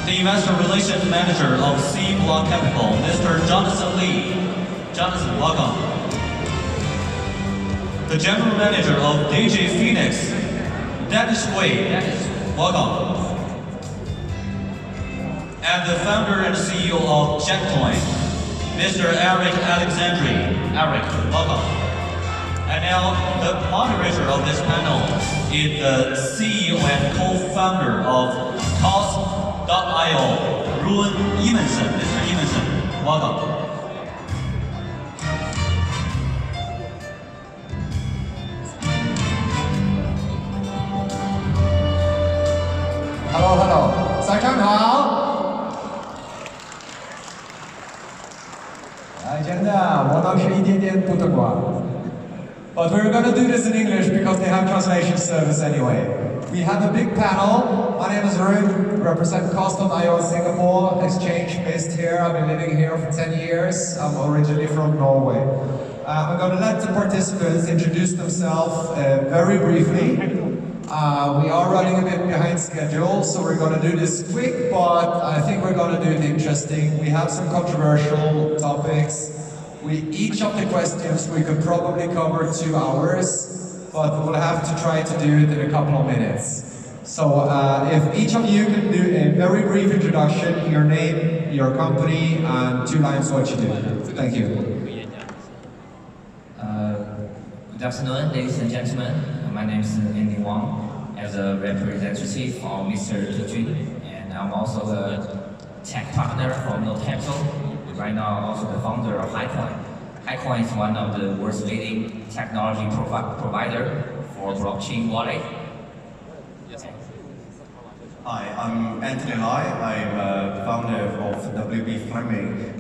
The Investor Relations Manager of C Block Capital, Mr. Jonathan Lee. Jonathan, welcome. The General Manager of DJ Phoenix, Dennis Wei. Dennis, welcome. And the founder and CEO of JetCoin, Mr. Eric Alexandri. Eric, welcome. And now, the moderator of this panel is the CEO and co-founder of Cost.io, Ruan Evenson. Mr. Evenson, welcome. Hello， 早上好。真的，我倒是一点点不懂啊。But we're gonna do this in English because they have translation service anyway. We have a big panel. My name is Ruud, represent Cost.io in Singapore, exchange based here. I've been living here for 10 years. I'm originally from Norway. I'm gonna let the participants introduce themselves very briefly. We are running a bit behind schedule, so we're going to do this quick, but I think we're going to do it interesting. We have some controversial topics. Each of the questions we could probably cover 2 hours, but we'll have to try to do it in a couple of minutes. So if each of you can do a very brief introduction, your name, your company, and 2 lines what you do. Thank you. Good afternoon, ladies and gentlemen. My name is Andy Wang, as a representative of Mr. Jun, and I'm also a tech partner from Node Capital. Right now, I'm also the founder of HiCoin. HiCoin is one of the world's leading technology provider for blockchain wallet. Hi, I'm Anthony Lai. I'm founder of WBF Fleming.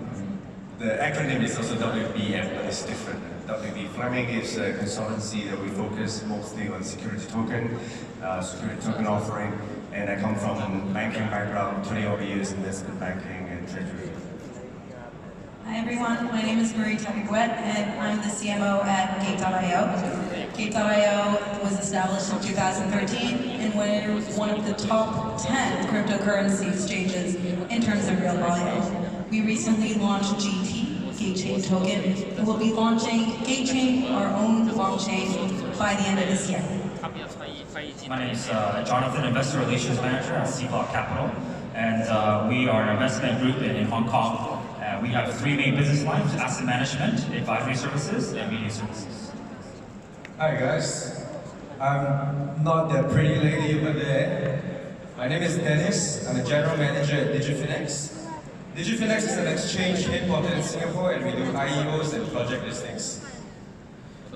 The acronym is also WBF, but it's different. WB Fleming is a consultancy that we focus mostly on security token offering, and I come from a banking background, 20 over years in investment banking and treasury. Hi everyone, my name is Marie Tucker-Guet, and I'm the CMO at Gate.io. Gate.io was established in 2013, and we're one of the top 10 cryptocurrency exchanges in terms of real volume. We recently launched GT, GateChain token, and we'll be launching GateChain, our own blockchain, by the end of this year. My name is Jonathan, Investor Relations Manager at C Block Capital, and we are an investment group in Hong Kong. We have 3 main business lines: asset management, advisory services, and media services. Hi guys, I'm not that pretty lady over there. My name is Dennis. I'm a general manager at DigiFinex. DigiFinex is an exchange headquartered in Singapore, and we do IEOs and project listings.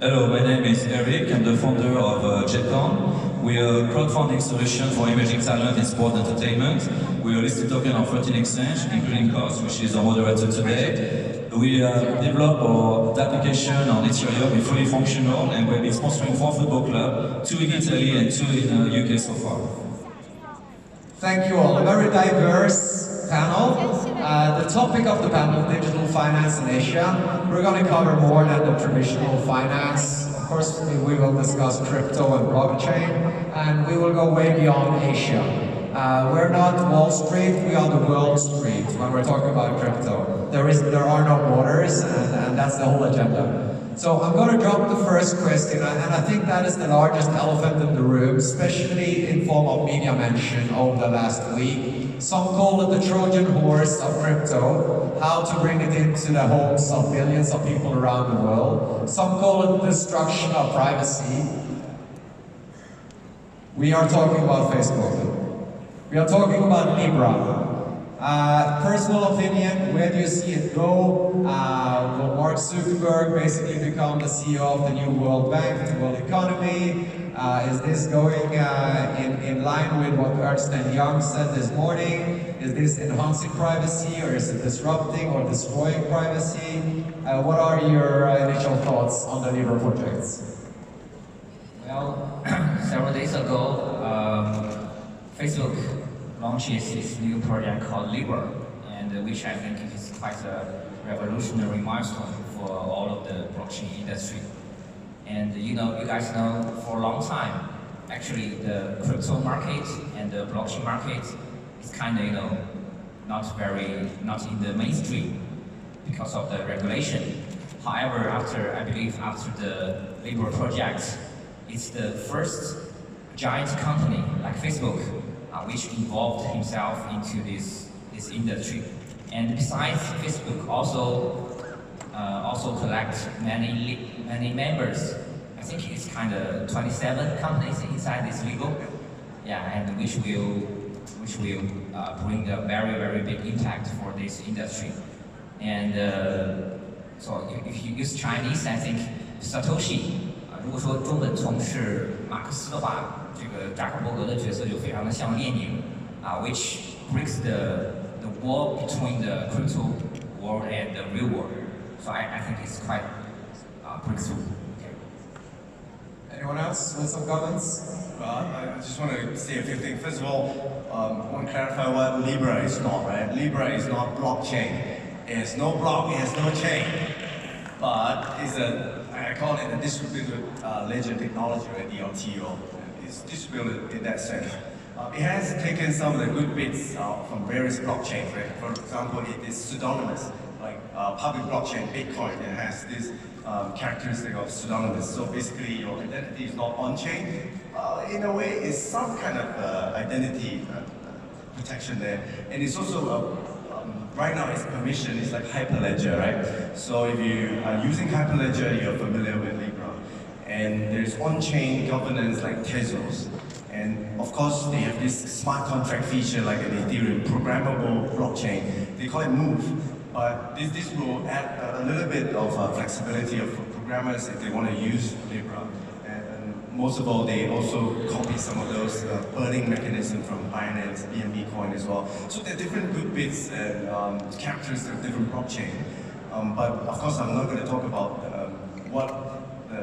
Hello, my name is Eric. I'm the founder of JetCoin. We are a crowdfunding solution for emerging talent in sport entertainment. We are a listed token on 13 exchanges, including Cost, which is our moderator today. We developed our application on Ethereum, it's fully functional, and we've been sponsoring 4 football clubs, 2 in Italy and 2 in the UK so far. Thank you all. A very diverse panel. The topic of the panel, digital finance in Asia. We're going to cover more than the traditional finance. Of course, we will discuss crypto and blockchain, and we will go way beyond Asia. We're not Wall Street, we are the World Street when we're talking about crypto. There are no borders, and that's the whole agenda. So I'm going to drop the first question, and I think that is the largest elephant in the room, especially in form of media mention over the last week. Some call it the Trojan horse of crypto, how to bring it into the homes of billions of people around the world. Some call it the destruction of privacy. We are talking about Facebook. We are talking about Libra. Personal opinion, where do you see it go? Will Mark Zuckerberg basically become the CEO of the new World Bank, the world economy? Is this going in line with what Ernst & Young said this morning? Is this enhancing privacy, or is it disrupting or destroying privacy? What are your initial thoughts on the Libra projects? Well, several days ago, Facebook launches this new project called Libra, and which I think is quite a revolutionary milestone for all of the blockchain industry. And you guys know for a long time, actually the crypto market and the blockchain market is kind of not in the mainstream because of the regulation. However, I believe after the Libra project, it's the first giant company like Facebook which involved himself into this industry. And besides, Facebook also collects many members. I think it's kind of 27 companies inside this legal. Yeah, and which will bring a very big impact for this industry. And so if you use Chinese, I think Satoshi 如果说中文从是马克思的话，这个扎克伯格的角色就非常的像列宁which breaks the wall between the crypto world and the real world. So I think it's quite breakthrough. Okay. Anyone else with some comments? I just want to say a few things. First of all, I want to clarify what Libra is not, right? Libra is not blockchain. It has no block, it has no chain. But it's I call it a distributed ledger technology, right? DLTO. It's distributed in that sense. It has taken some of the good bits from various blockchains, right? For example, it is pseudonymous. Like public blockchain, Bitcoin, it has this characteristic of pseudonymous. So basically, your identity is not on-chain. In a way, it's some kind of identity protection there. And it's also, right now it's permission, it's like Hyperledger, right? So if you are using Hyperledger, you're familiar with Libra. And there's on-chain governance like Tezos. And of course, they have this smart contract feature like an Ethereum programmable blockchain. They call it Move. But this will add a little bit of flexibility for programmers if they want to use Libra. And most of all, they also copy some of those burning mechanisms from Binance, BNB coin as well. So there are different good bits and characteristics of different blockchain. But of course, I'm not going to talk about what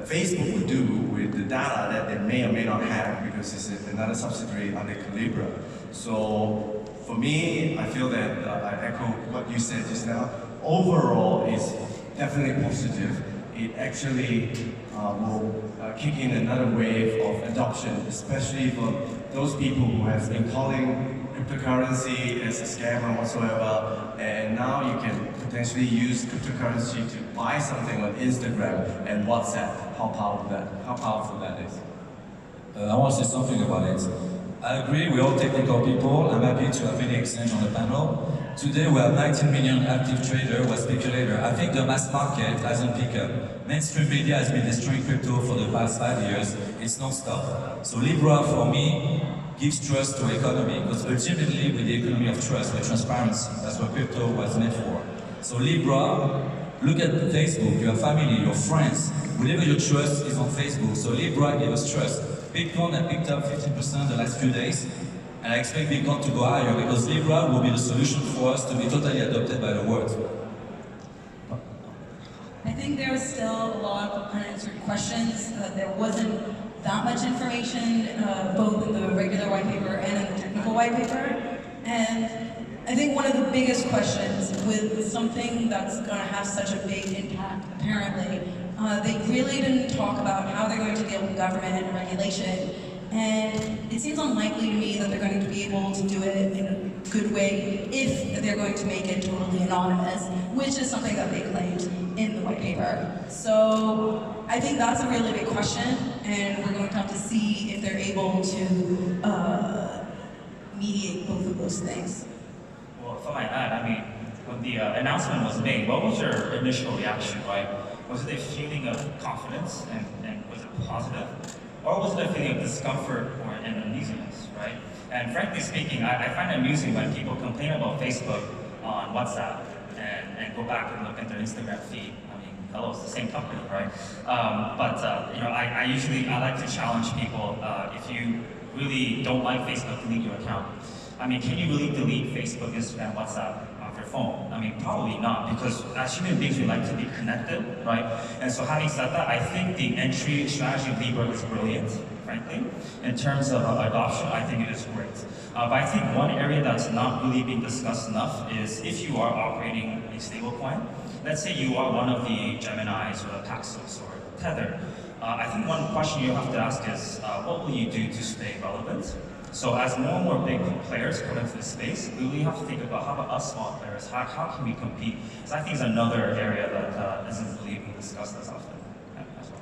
Facebook would do with the data that they may or may not have because it's another subsidiary under Libra. So for me, I feel that I echo what you said just now. Overall, it's definitely positive. It actually will kick in another wave of adoption, especially for those people who have been calling cryptocurrency as a scam or whatsoever, and now you can potentially use cryptocurrency to buy something on Instagram and WhatsApp. How powerful that is. I want to say something about it. I agree, we're all technical people. I'm happy to have many exchanges on the panel. Today we have 19 million active traders or speculators. I think the mass market hasn't picked up. Mainstream media has been destroying crypto for the past 5 years. It's non-stop. So Libra, for me, gives trust to the economy, because ultimately with the economy of trust, with transparency, that's what crypto was meant for. So Libra, look at Facebook, your family, your friends, whatever your trust is on Facebook. So Libra gives us trust. Bitcoin had picked up 15% the last few days, and I expect Bitcoin to go higher because Libra will be the solution for us to be totally adopted by the world. I think there was still a lot of unanswered questions. There wasn't that much information, both in the regular white paper and in the technical white paper. And I think one of the biggest questions with something that's going to have such a big impact, apparently, they really didn't talk about how they're going to deal with government and regulation. And it seems unlikely to me that they're going to be able to do it in a good way if they're going to make it totally anonymous, which is something that they claimed in the white paper. So I think that's a really big question, and we're going to have to see if they're able to mediate both of those things. Well, if I might add, I mean, when the announcement was made, what was your initial reaction, right? Was it a feeling of confidence and was it positive? Or was it a feeling of discomfort or an uneasiness, right? And frankly speaking, I find it amusing when people complain about Facebook on WhatsApp and go back and look at their Instagram feed. I mean, hello, it's the same company, right? You know, I like to challenge people, if you really don't like Facebook, delete your account. I mean, can you really delete Facebook, Instagram, WhatsApp off your phone? I mean, probably not, because as human beings, we like to be connected, right? And so having said that, I think the entry strategy of Libra is brilliant, frankly. In terms of adoption, I think it is great. But I think one area that's not really being discussed enough is if you are operating a stablecoin, let's say you are one of the Geminis or Paxos or Tether, I think one question you have to ask is, what will you do to stay relevant? So as more and more big players come into the space, we really have to think about how about us small players, how can we compete? So I think it's another area that isn't really being discussed as often as well.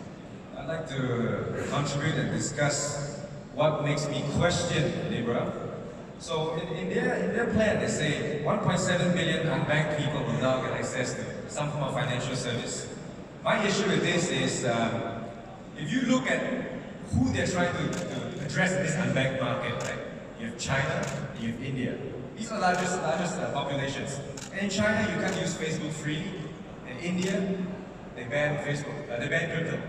I'd like to contribute and discuss what makes me question Libra. So in their plan, they say 1.7 billion unbanked people will now get access to some form of financial service. My issue with this is, if you look at who they're trying to address in this unbanked market, right? You have China, you have India. These are the largest populations. And in China, you can't use Facebook freely. In India, they ban Facebook, they ban crypto.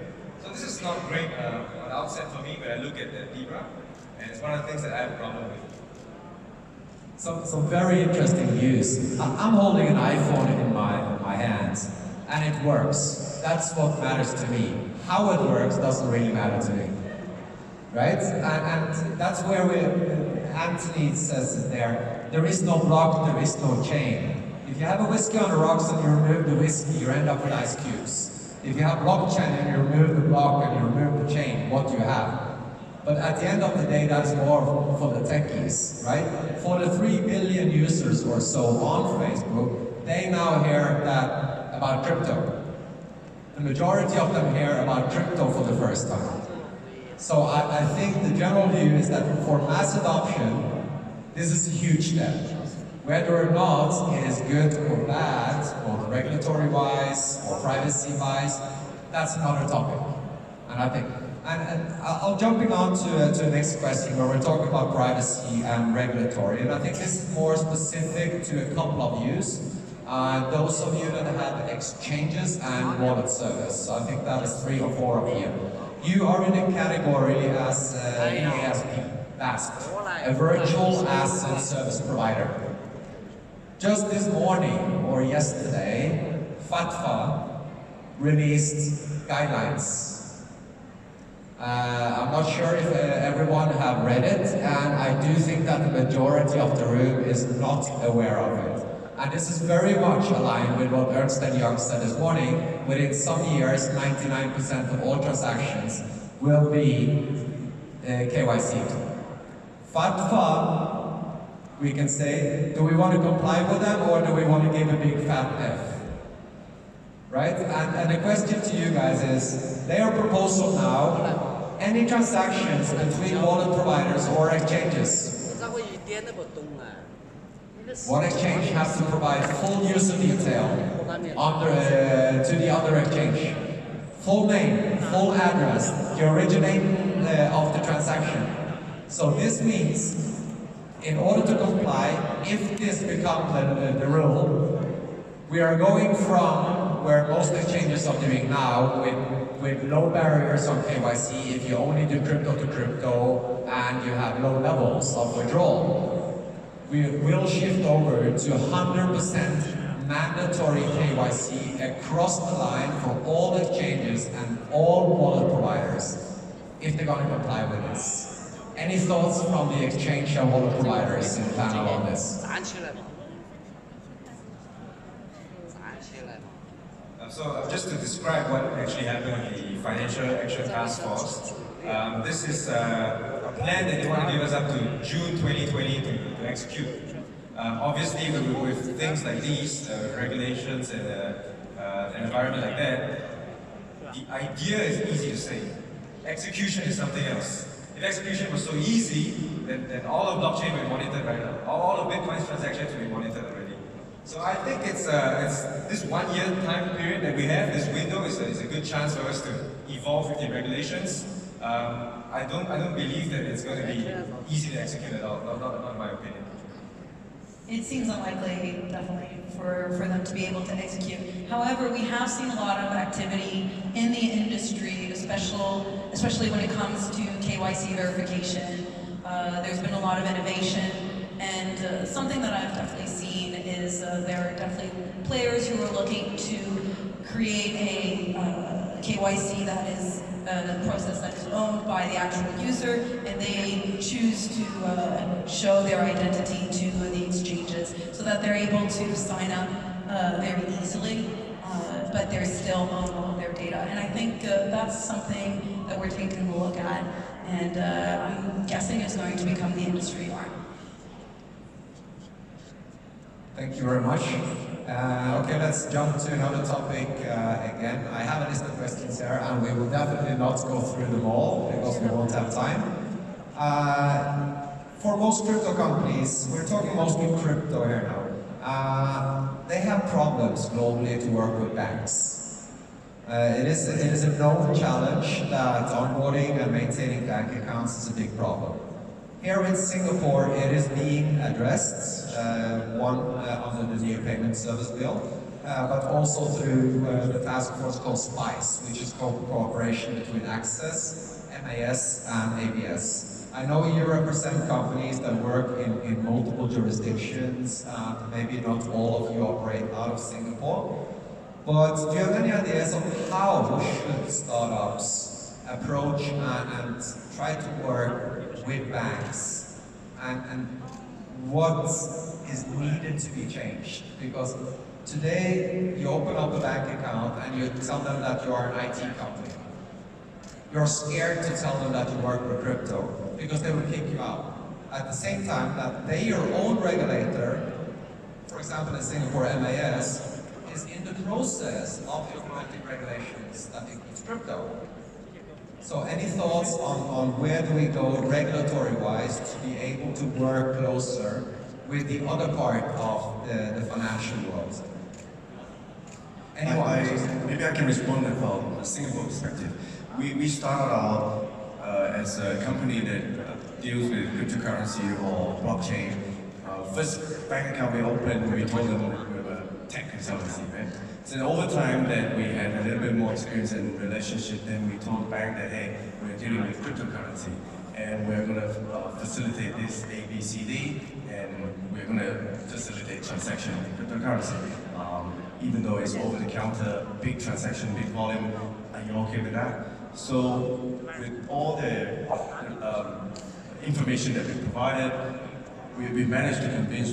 So this is not great on the outset for me when I look at the Libra, and it's one of the things that I have a problem with. Some very interesting views. I'm holding an iPhone in my hands, and it works. That's what matters to me. How it works doesn't really matter to me, right? And that's where Anthony says there is no block, there is no chain. If you have a whiskey on the rocks and you remove the whiskey, you end up with ice cubes. If you have blockchain and you remove the block and you remove the chain, what do you have? But at the end of the day, that's more for the techies, right? For the 3 billion users or so on Facebook, they now hear that about crypto. The majority of them hear about crypto for the first time. So I think the general view is that for mass adoption, this is a huge step. Whether or not it is good or bad, both regulatory-wise or privacy-wise, that's another topic. And I think, and I'll jumping on to the next question where we're talking about privacy and regulatory, and I think this is more specific to a couple of yous. Those of you that have exchanges and wallet service. So I think that is 3 or 4 of you. You are in a category as VASP, a virtual asset service provider. Just this morning or yesterday, FATFA released guidelines. I'm not sure if everyone have read it, and I do think that the majority of the room is not aware of it. And this is very much aligned with what Ernst & Young said this morning. Within some years, 99% of all transactions will be KYC. FATFA, we can say, do we want to comply with them or do we want to give a big fat F? Right? And the question to you guys is, their proposal now, any transactions between wallet providers or exchanges, one exchange has to provide full user detail to the other exchange. Full name, full address, the originating of the transaction. So this means, in order to comply, if this becomes the rule, we are going from where most exchanges are doing now with low barriers on KYC if you only do crypto to crypto and you have low levels of withdrawal. We will shift over to 100% mandatory KYC across the line for all exchanges and all wallet providers if they're going to comply with this. Any thoughts from the exchange and wallet providers in the panel on this? So just to describe what actually happened in the Financial Action Task Force, this is a plan that they want to give us up to June 2020 to execute. Obviously, with things like these, regulations and an environment like that, the idea is easy to say. Execution is something else. If execution was so easy, then all of blockchain will be monitored right now. All of Bitcoin's transactions will be monitored already. So I think it's this 1 year time period that we have, this window is a good chance for us to evolve with the regulations. I don't believe that it's going to be easy to execute at all, not in my opinion. It seems unlikely, definitely, for them to be able to execute. However, we have seen a lot of activity in the industry, especially when it comes to KYC verification. There's been a lot of innovation, and something that I've definitely seen is there are definitely players who are looking to create a KYC that is a process that is owned by the actual user, and they choose to show their identity to the exchanges so that they're able to sign up very easily, but they're still own all of their data. And I think that's something that we're taking a look at and I'm guessing is going to become the industry norm. Thank you very much. Okay, let's jump to another topic again. I have a list of questions here, and we will definitely not go through them all because we won't have time. For most crypto companies, we're talking mostly crypto here now. They have problems globally to work with banks. It is a known challenge that onboarding and maintaining bank accounts is a big problem. Here in Singapore, it is being addressed, under the new payment service bill, but also through the task force called SPICE, which is cooperation between Access, MAS, and ABS. I know you represent companies that work in multiple jurisdictions, maybe not all of you operate out of Singapore, but do you have any ideas of how should startups approach and try to work with banks, and what is needed to be changed? Because today you open up a bank account and you tell them that you are an IT company. You're scared to tell them that you work with crypto because they will kick you out. At the same time that they, your own regulator, for example in Singapore MAS, is in the process of implementing regulations that includes crypto. So any thoughts on where do we go regulatory-wise to be able to work closer with the other part of the financial world? Maybe I can respond from a Singapore perspective. We started out as a company that deals with cryptocurrency or blockchain. First bank account we opened, we told them that we were a tech consultancy, right? So over time that we had a little bit more experience in relationship, then we told the bank that, hey, we're dealing with cryptocurrency and we're going to facilitate this A, B, C, D, and we're going to facilitate transaction in cryptocurrency. Even though it's over the counter, big transaction, big volume, are you okay with that? So with all the information that we provided, we managed to convince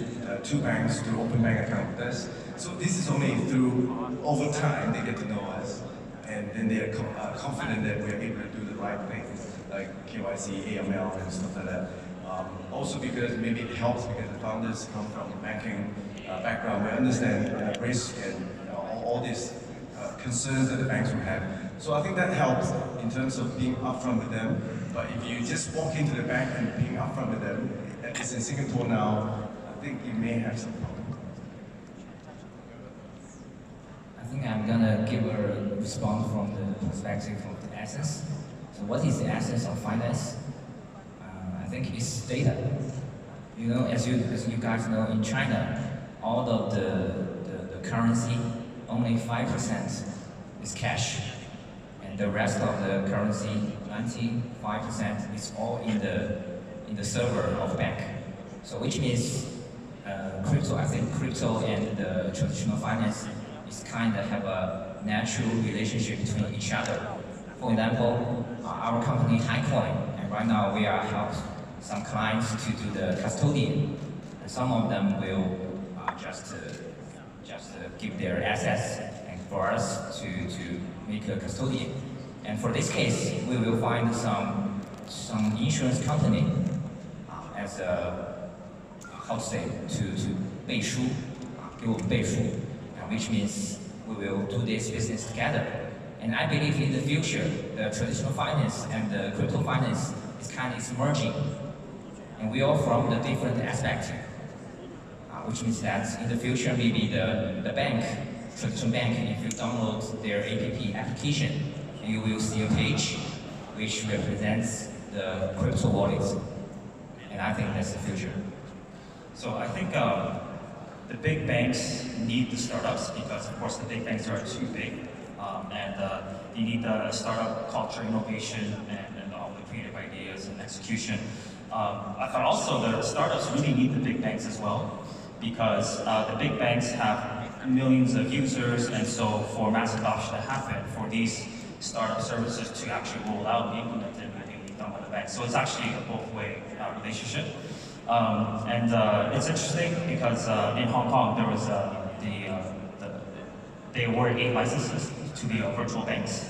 2 banks to open bank account with us. So this is only through, over time, they get to know us, and then they are confident that we're able to do the right things, like KYC, AML, and stuff like that. Also because maybe it helps because the founders come from a banking background, we understand risk and all these concerns that the banks will have. So I think that helps in terms of being upfront with them, but if you just walk into the bank and being upfront with them, at least in Singapore now, I think you may have some problems. I think I'm gonna give a response from the perspective of the essence. So what is the essence of finance? I think it's data. You know, as you guys know, in China, all of the currency, only 5% is cash. And the rest of the currency, 95% is all in the server of bank. So which means crypto, I think crypto and the traditional finance is kind of have a natural relationship between each other. For example, our company HighCoin, and right now we are helping some clients to do the custodian. And some of them will just give their assets and for us to make a custodian. And for this case, we will find some insurance company as a, how to say, to 背书, 给我们背书, which means we will do this business together. And I believe in the future, the traditional finance and the crypto finance is kind of merging. And we are from the different aspects, which means that in the future, maybe the bank, traditional bank, if you download their application, you will see a page which represents the crypto wallets. And I think that's the future. So I think the big banks need the startups because, of course, the big banks are too big. And they need the startup culture, innovation, and all the creative ideas and execution. I thought also the startups really need the big banks as well because the big banks have millions of users, and so for mass adoption to happen, for these startup services to actually roll out and be implemented, they need done by the banks. So it's actually a both-way relationship. And it's interesting because in Hong Kong there was they awarded 8 licenses to be virtual banks.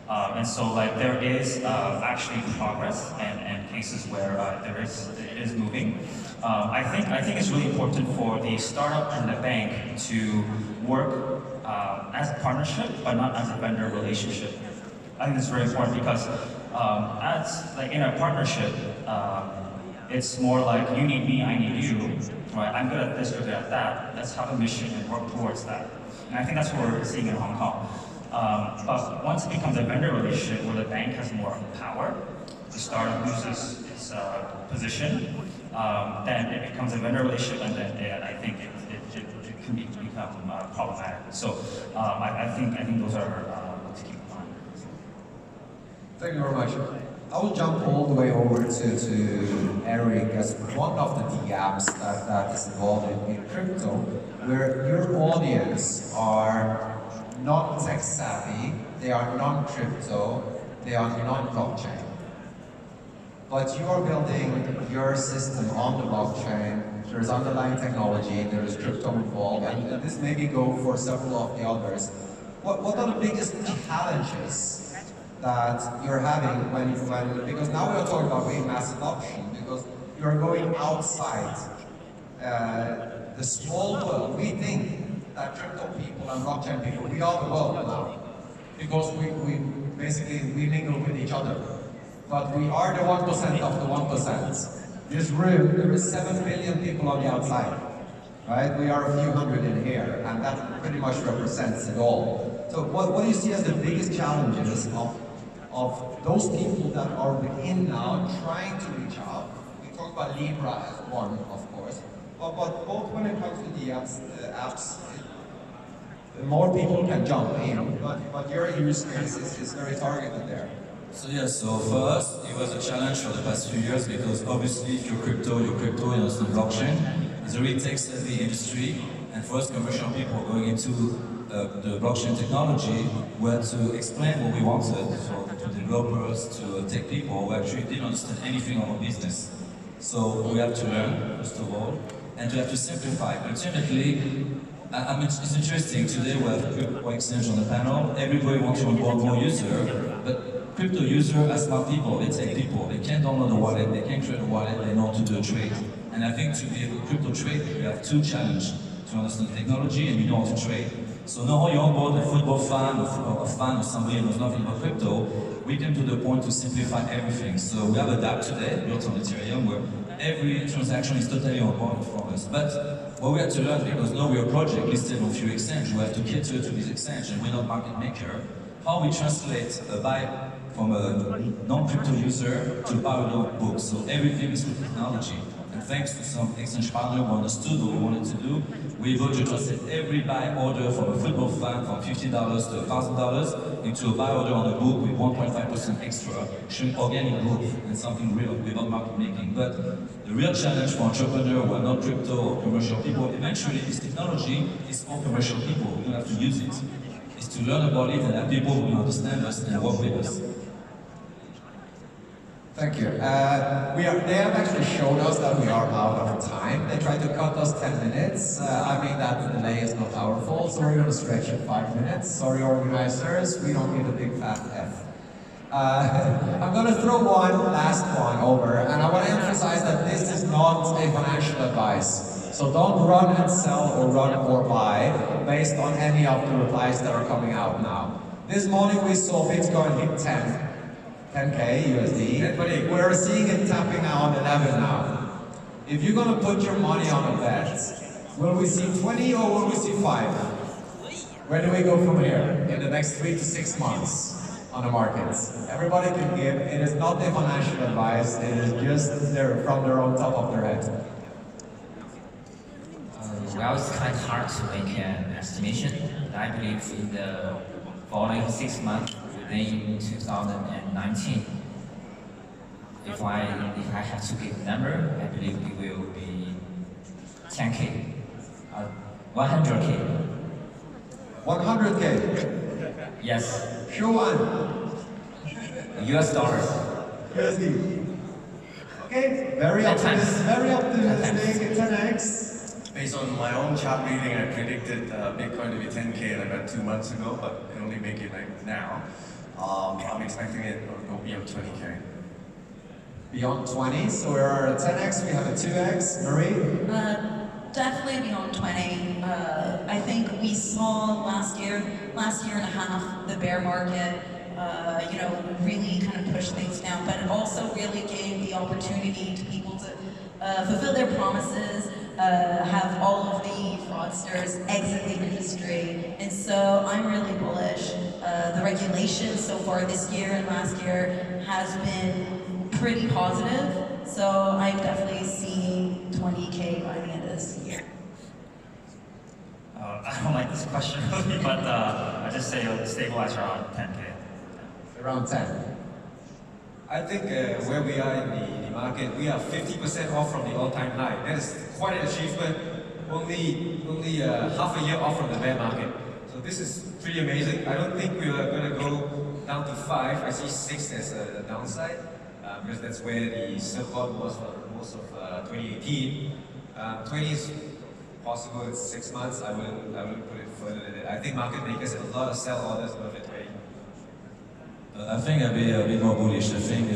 And so like there is actually progress and cases where it is moving. I think it's really important for the startup and the bank to work as a partnership, but not as a vendor relationship. I think it's very important because as like in a partnership, it's more like you need me, I need you, right? I'm good at this, you're good at that. Let's have a mission and work towards that. And I think that's what we're seeing in Hong Kong. But once it becomes a vendor relationship where the bank has more power, the startup loses its position, then it becomes a vendor relationship, and then I think it can become problematic. So I think those are what to keep in mind. Thank you very much. I will jump all the way over to Eric as one of the DApps that is involved in crypto, where your audience are non-tech savvy, they are non-crypto, they are non-blockchain. But you are building your system on the blockchain, there's underlying technology, there is crypto involved, and this maybe go for several of the others. What are the biggest challenges that you're having when because now we are talking about really mass adoption, because you're going outside the small world. We think that crypto people and blockchain people, we are the world now, because we basically mingle with each other. But we are the 1% of the 1%. This room, there is 7 billion people on the outside, right? We are a few hundred in here, and that pretty much represents it all. So what do you see as the biggest challenges of those people that are within now trying to reach out? We talk about Libra as one, of course, but both when it comes to the apps, more people can jump in, but your use case is very targeted there. So yeah, so for us, it was a challenge for the past few years, because obviously if you're crypto, you understand blockchain. It's a really tech-savvy industry, and for us commercial people going into the blockchain technology, we had to explain what we wanted to developers, to tech people who actually didn't understand anything of our business. So we have to learn, first of all, and we have to simplify. Ultimately, I mean, it's interesting, today we have crypto exchange on the panel, everybody wants to onboard more users, but crypto users are smart people, they tech people, they can't download a wallet, they can't create a wallet, they know how to do a trade. And I think to be able to crypto trade, we have two challenges: to understand technology and you know how to trade. So now you onboard a football fan or a fan or somebody who knows nothing about crypto, we came to the point to simplify everything. So we have a dApp today, built on Ethereum, where every transaction is totally onboarded from us. But what we had to learn, because now we're a project listed on few exchanges, we have to cater to this exchange, and we're not market maker, how we translate a buy from a non-crypto user to buy a book. So everything is with technology. And thanks to some exchange partner who understood what we wanted to do, we're able to translate every buy order from a football fan from $50 to $1,000 into a buy order on a book with 1.5% extra, showing organic growth and something real without market making. But the real challenge for entrepreneurs who are not crypto or commercial people, eventually this technology is for commercial people. We don't have to use it. It's to learn about it and have people who understand us and work with us. Thank you. They have actually showed us that we are out of time. They tried to cut us 10 minutes. I mean, that delay is not our fault, so we're going to stretch it 5 minutes. Sorry, organizers, we don't need a big fat F. I'm going to throw one last one over, and I want to emphasize that this is not a financial advice. So don't run and sell or run or buy based on any of the replies that are coming out now. This morning we saw Bitcoin hit 10K USD. We're seeing it tapping out 11 now. If you're going to put your money on a bet, will we see 20 or will we see 5? Where do we go from here in the next 3 to 6 months on the markets? Everybody can give. It is not a financial advice. It is just from their own top of their head. Well, it's kind of hard to make an estimation. I believe in the following 6 months, within 2019, if I have to give a number, I believe it will be 10K, 100K. 100K? Yes. Sure one. US dollars. USD. Okay, very optimistic, 10x. Based on my own chart reading, I predicted Bitcoin to be 10K like about 2 months ago, but it only make it like now. I'm expecting it will be beyond 20K. Beyond 20, so we're at 10x, we have a 2x. Marie? Definitely beyond 20. I think we saw last year and a half, the bear market, really kind of pushed things down, but it also really gave the opportunity to people to fulfill their promises, have all of the fraudsters exit the industry, and so I'm really bullish. The regulation so far this year and last year has been pretty positive, so I'm definitely seeing 20K by the end of this year. I don't like this question really, but I just say it'll stabilize around 10K. Around 10. I think where we are in the market, we are 50% off from the all-time high. That is quite an achievement. Only half a year off from the bear market. So this is pretty amazing. I don't think we are going to go down to 5. I see 6 as a downside because that's where the support was for most of 2018. 20 is possible. It's 6 months. I wouldn't put it further than that. I think market makers have a lot of sell orders above the 20. I think I'll be a bit more bullish. I think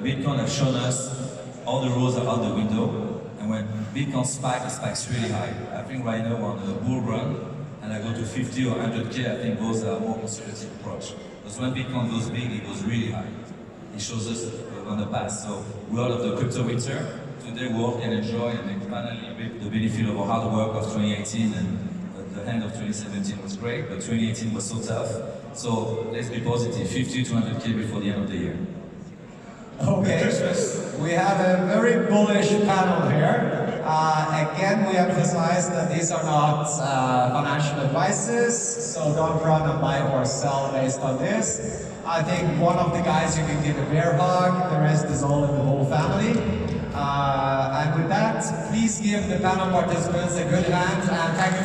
Bitcoin has shown us all the rules are out the window, and when Bitcoin spikes, it spikes really high. I think right now we're on a bull run, and I go to 50 or 100K, I think those are more conservative approach. Because when Bitcoin goes big, it goes really high. It shows us on the past. So we're out of the crypto winter. Today we all can enjoy and then finally reap the benefit of our hard work of 2018, and the end of 2017 was great, but 2018 was so tough. So let's be positive, 50 to 100K before the end of the year. Okay, we have a very bullish panel here. Again, we emphasize that these are not financial advices, so don't run and buy or sell based on this. I think one of the guys you can give a bear hug, the rest is all in the whole family. And with that, please give the panel participants a good hand and thank you.